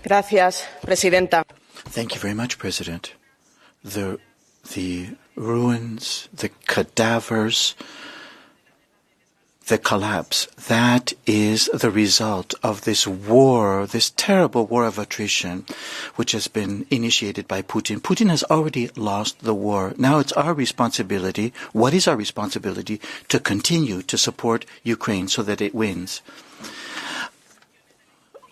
Gracias, Presidenta. Thank you very much, President. The ruins, the cadavers, the collapse, that is the result of this war, this terrible war of attrition, which has been initiated by Putin. Putin has already lost the war. Now it's our responsibility. What is our responsibility? To continue to support Ukraine so that it wins.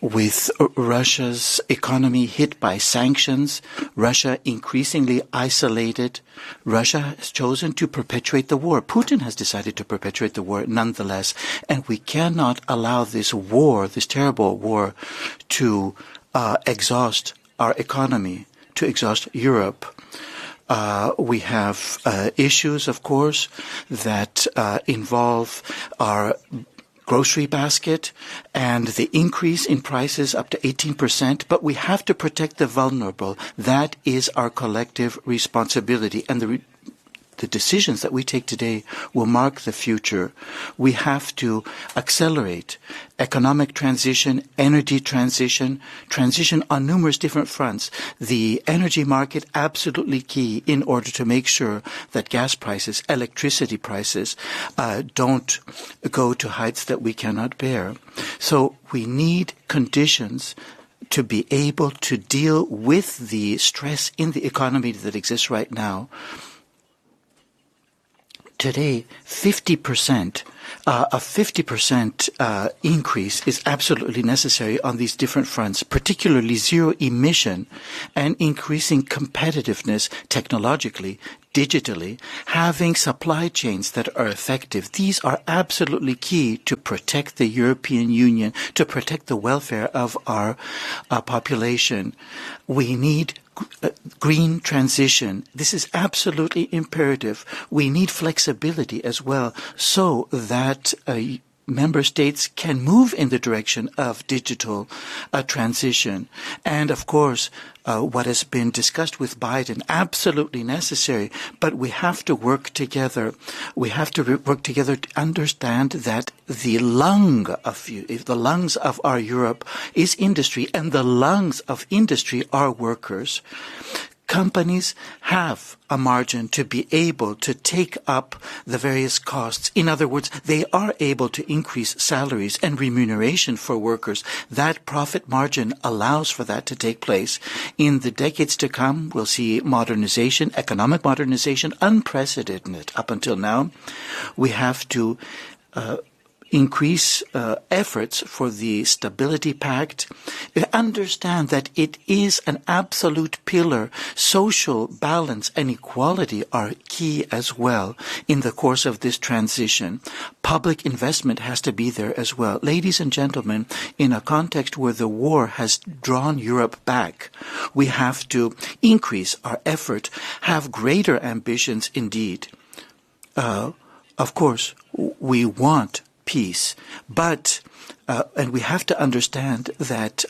With Russia's economy hit by sanctions, Russia increasingly isolated, Russia has chosen to perpetuate the war. Putin has decided to perpetuate the war nonetheless, and we cannot allow this war, this terrible war, to exhaust our economy, to exhaust Europe. We have issues, of course, that involve our grocery basket and the increase in prices up to 18%, but we have to protect the vulnerable. That is our collective responsibility, and the decisions that we take today will mark the future. We have to accelerate economic transition, energy transition on numerous different fronts. The energy market, absolutely key in order to make sure that gas prices, electricity prices, don't go to heights that we cannot bear. So we need conditions to be able to deal with the stress in the economy that exists right now. Today, 50%, a 50% increase is absolutely necessary on these different fronts, particularly zero emission and increasing competitiveness technologically, digitally, having supply chains that are effective. These are absolutely key to protect the European Union, to protect the welfare of our population. We need green transition. This is absolutely imperative. We need flexibility as well so that member states can move in the direction of digital transition. And of course, what has been discussed with Biden, absolutely necessary, but we have to work together. We have to work together to understand that the lungs of our Europe is industry, and the lungs of industry are workers. Companies have a margin to be able to take up the various costs. In other words, they are able to increase salaries and remuneration for workers. That profit margin allows for that to take place. In the decades to come, we'll see modernization, economic modernization, unprecedented up until now. We have to increase efforts for the Stability Pact. Understand that it is an absolute pillar. Social balance and equality are key as well in the course of this transition. Public investment has to be there as well. Ladies and gentlemen, in a context where the war has drawn Europe back, we have to increase our effort, have greater ambitions indeed. Of course, we want peace, but and we have to understand that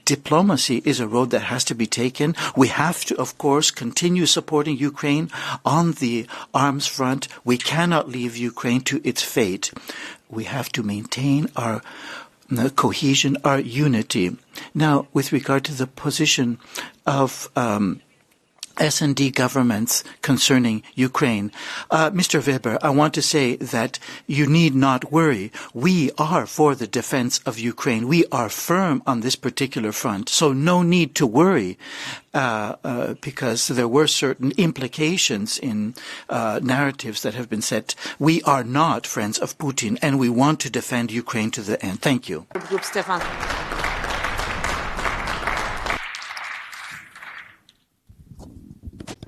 diplomacy is a road that has to be taken. We have to, of course, continue supporting Ukraine on the arms front. We cannot leave Ukraine to its fate. We have to maintain our cohesion, our unity. Now, with regard to the position of S&D governments concerning Ukraine. Mr. Weber, I want to say that you need not worry. We are for the defense of Ukraine. We are firm on this particular front, so no need to worry because there were certain implications in narratives that have been set. We are not friends of Putin, and we want to defend Ukraine to the end. Thank you.